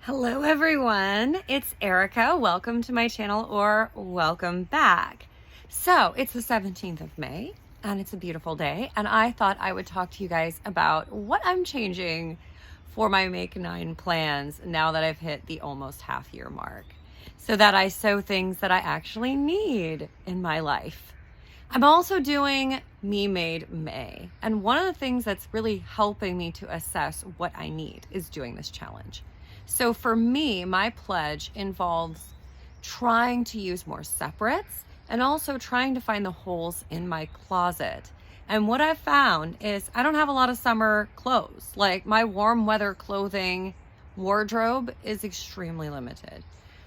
Hello everyone, it's Erica. Welcome to my channel or welcome back. So it's the 17th of May and it's a beautiful day and I thought I would talk to you guys about what I'm changing for my Make 9 plans now that I've hit the almost half year mark so that I sew things that I actually need in my life. I'm also doing Me Made May, and one of the things that's really helping me to assess what I need is doing this challenge. So for me, my pledge involves trying to use more separates and also trying to find the holes in my closet. And what I've found is I don't have a lot of summer clothes. Like my warm weather clothing wardrobe is extremely limited.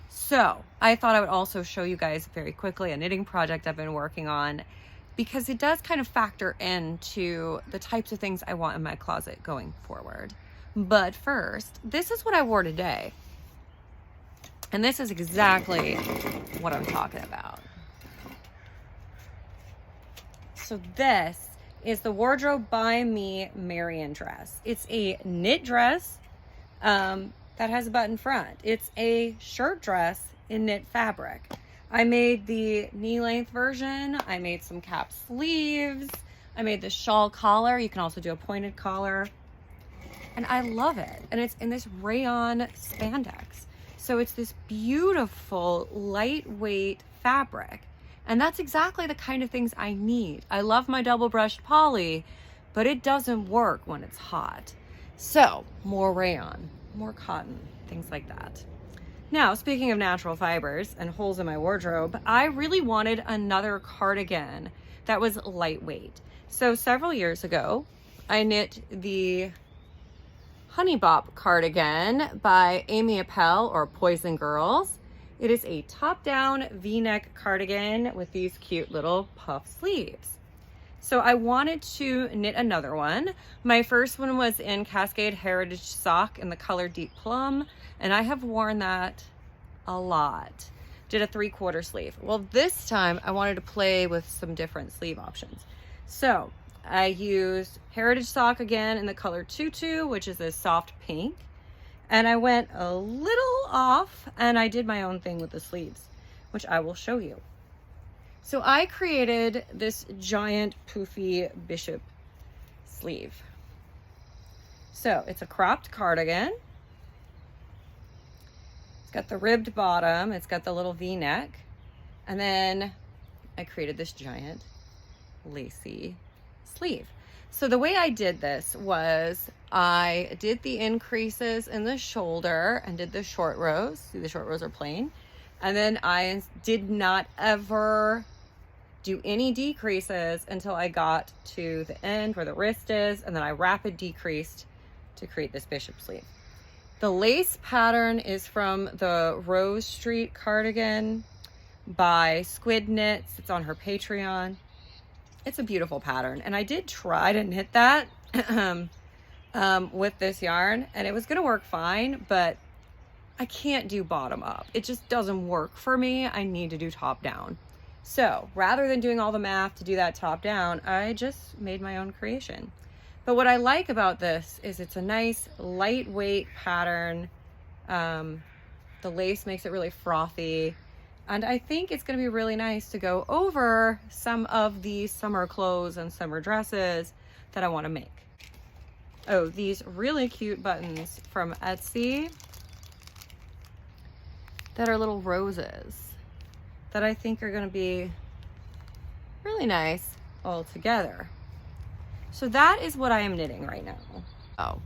So I thought I would also show you guys very quickly a knitting project I've been working on because it does kind of factor into the types of things I want in my closet going forward. But first, this is what I wore today. And this is exactly what I'm talking about. So this is the Wardrobe by Me Marian dress. It's a knit dress that has a button front. It's a shirt dress in knit fabric. I made the knee length version. I made some cap sleeves. I made the shawl collar. You can also do a pointed collar. And I love it. And it's in this rayon spandex. So it's this beautiful, lightweight fabric. And that's exactly the kind of things I need. I love my double brushed poly, but it doesn't work when it's hot. So more rayon, more cotton, things like that. Now, speaking of natural fibers and holes in my wardrobe, I really wanted another cardigan that was lightweight. So several years ago, I knit the Honey Bop cardigan by Amy Appel or Poison Girls. It is a top-down V-neck cardigan with these cute little puff sleeves. So I wanted to knit another one. My first one was in Cascade Heritage Sock in the color Deep Plum, and I have worn that a lot. Did a 3/4 sleeve. Well, this time I wanted to play with some different sleeve options. So I used Heritage Sock again in the color Tutu, which is this soft pink. And I went a little off and I did my own thing with the sleeves, which I will show you. So I created this giant poofy bishop sleeve. So it's a cropped cardigan. It's got the ribbed bottom. It's got the little V-neck. And then I created this giant lacy sleeve. So the way I did this was I did the increases in the shoulder and did the short rows. See, the short rows are plain. And then I did not ever do any decreases until I got to the end where the wrist is, and then I rapid decreased to create this bishop sleeve. The lace pattern is from the Rose Street cardigan by Squid Knits. It's on her Patreon. It's a beautiful pattern, and I did try to knit that with this yarn, and it was gonna work fine, but I can't do bottom up. It just doesn't work for me. I need to do top down. So rather than doing all the math to do that top down, I just made my own creation. But what I like about this is it's a nice lightweight pattern. The lace makes it really frothy. And I think it's going to be really nice to go over some of the summer clothes and summer dresses that I want to make. Oh, these really cute buttons from Etsy that are little roses that I think are going to be really nice all together. So that is what I am knitting right now. Oh,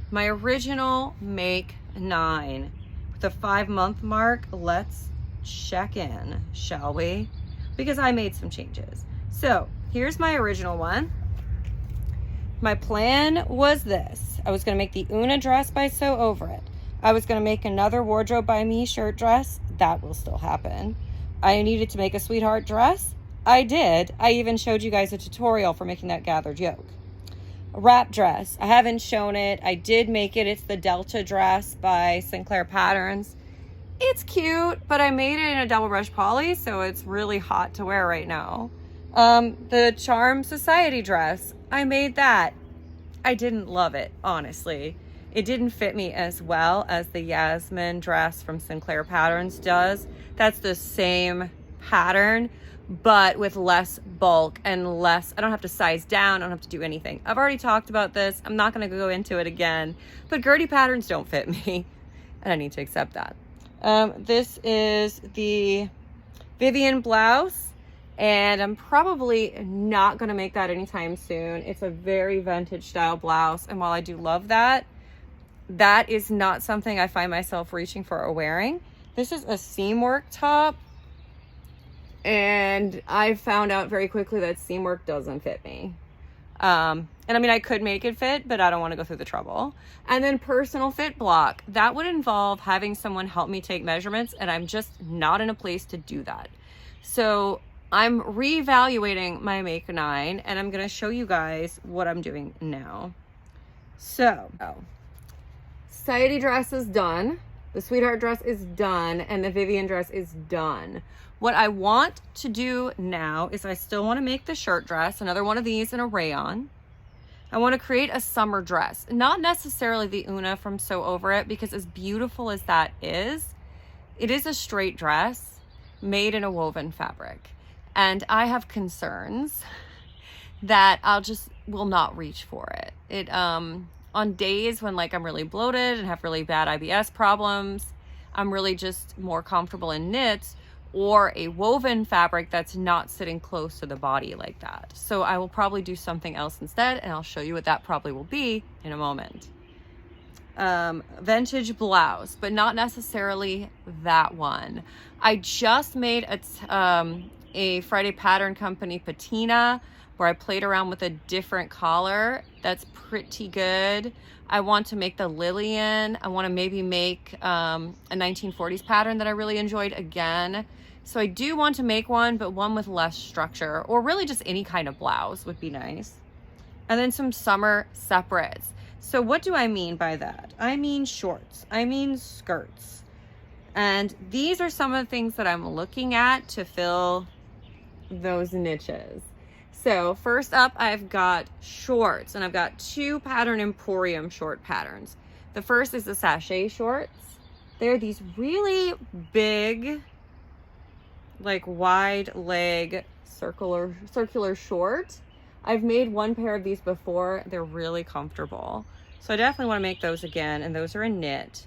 my original Make 9 with the 5-month mark. Let's check in, shall we? Because I made some changes. So here's my original one. My plan was this. I was going to make the Una dress by Sew Over It. I was going to make another Wardrobe by Me shirt dress. That will still happen. I needed to make a sweetheart dress. I did. I even showed you guys a tutorial for making that gathered yoke. A wrap dress. I haven't shown it. I did make it. It's the Delta dress by Sinclair Patterns. It's cute, but I made it in a double brush poly, so it's really hot to wear right now. The Charm Society dress, I made that. I didn't love it, honestly. It didn't fit me as well as the Yasmin dress from Sinclair Patterns does. That's the same pattern, but with less bulk and less, I don't have to size down, I don't have to do anything. I've already talked about this, I'm not gonna go into it again, but Gertie patterns don't fit me, and I need to accept that. This is the Vivian blouse, and I'm probably not gonna make that anytime soon. It's a very vintage style blouse, and while I do love that, that is not something I find myself reaching for or wearing. This is a seam work top, and I found out very quickly that seam work doesn't fit me. And I mean, I could make it fit, but I don't want to go through the trouble. And then personal fit block. That would involve having someone help me take measurements, and I'm just not in a place to do that. So I'm reevaluating my Make 9, and I'm going to show you guys what I'm doing now. So, Society dress is done. The Sweetheart dress is done, and the Vivian dress is done. What I want to do now is I still want to make the shirt dress, another one of these in a rayon. I want to create a summer dress, not necessarily the Una from So Over It, because as beautiful as that is, it is a straight dress made in a woven fabric. And I have concerns that will not reach for it. On days when like I'm really bloated and have really bad IBS problems, I'm really just more comfortable in knits or a woven fabric that's not sitting close to the body like that. So I will probably do something else instead, and I'll show you what that probably will be in a moment. Vintage blouse, but not necessarily that one. I just made a Friday Pattern Company patina where I played around with a different collar. That's pretty good. I want to make the Lillian. I want to maybe make a 1940s pattern that I really enjoyed again. So I do want to make one, but one with less structure, or really just any kind of blouse would be nice. And then some summer separates. So what do I mean by that? I mean shorts, I mean skirts. And these are some of the things that I'm looking at to fill those niches. So first up, I've got shorts, and I've got two Pattern Emporium short patterns. The first is the sachet shorts. They're these really big, like wide leg circular short. I've made one pair of these before. They're really comfortable. So I definitely want to make those again, and those are a knit.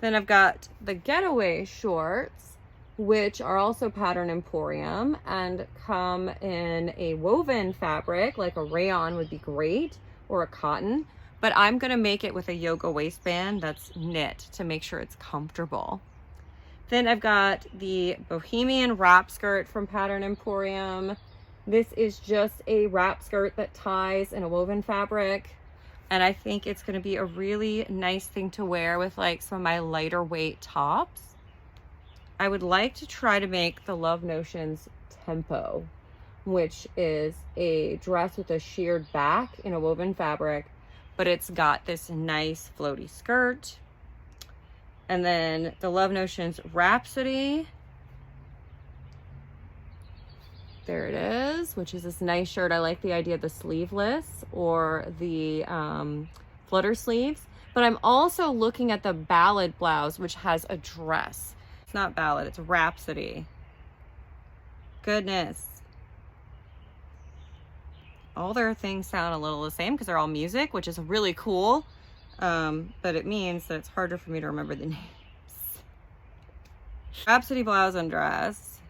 Then I've got the Getaway shorts, which are also Pattern Emporium and come in a woven fabric, like a rayon would be great, or a cotton, but I'm gonna make it with a yoga waistband that's knit to make sure it's comfortable. Then I've got the Bohemian wrap skirt from Pattern Emporium. This is just a wrap skirt that ties in a woven fabric, and I think it's gonna be a really nice thing to wear with like some of my lighter weight tops. I would like to try to make the Love Notions Tempo, which is a dress with a sheared back in a woven fabric, but it's got this nice floaty skirt. And then the Love Notions Rhapsody. There it is, which is this nice shirt. I like the idea of the sleeveless or the flutter sleeves, but I'm also looking at the Ballad blouse, which has a dress. Not Ballad, it's Rhapsody. Goodness. All their things sound a little the same because they're all music, which is really cool. But it means that it's harder for me to remember the names. Rhapsody blouse and dress.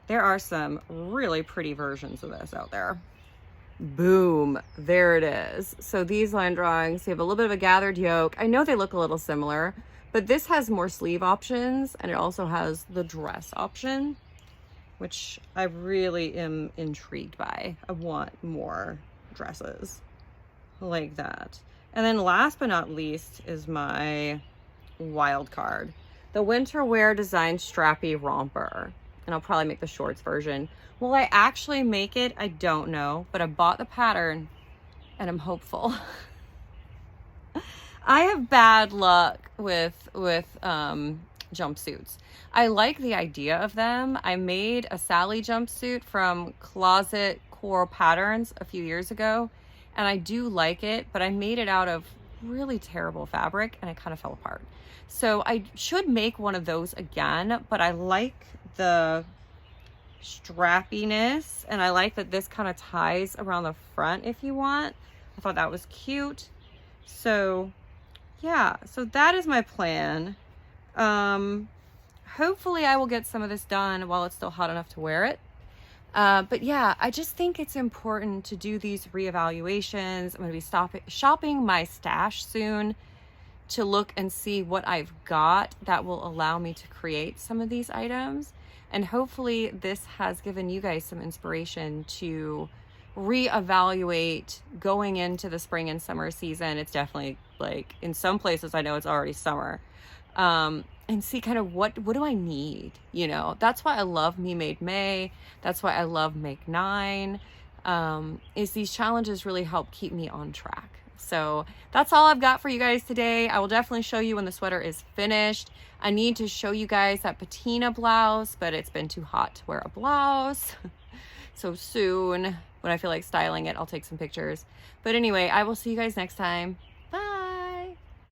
There are some really pretty versions of this out there. Boom, there it is. So these line drawings, they have a little bit of a gathered yoke. I know they look a little similar, but this has more sleeve options, and it also has the dress option, which I really am intrigued by. I want more dresses like that. And then last but not least is my wild card, the Winter Wear Design Strappy Romper. And I'll probably make the shorts version. Will I actually make it? I don't know, but I bought the pattern and I'm hopeful. I have bad luck with jumpsuits. I like the idea of them. I made a Sally jumpsuit from Closet Core Patterns a few years ago, and I do like it, but I made it out of really terrible fabric and it kind of fell apart. So I should make one of those again, but I like the strappiness and I like that this kind of ties around the front if you want. I thought that was cute. So yeah, so that is my plan. Hopefully I will get some of this done while it's still hot enough to wear it. But yeah, I just think it's important to do these reevaluations. I'm going to be shopping my stash soon to look and see what I've got that will allow me to create some of these items. And hopefully this has given you guys some inspiration to reevaluate going into the spring and summer season. It's definitely, like, in some places I know it's already summer. And see kind of what do I need, you know? That's why I love Me Made May. That's why I love Make 9. Is these challenges really help keep me on track. So that's all I've got for you guys today. I will definitely show you when the sweater is finished. I need to show you guys that patina blouse, but it's been too hot to wear a blouse. So soon, when I feel like styling it, I'll take some pictures. But anyway, I will see you guys next time.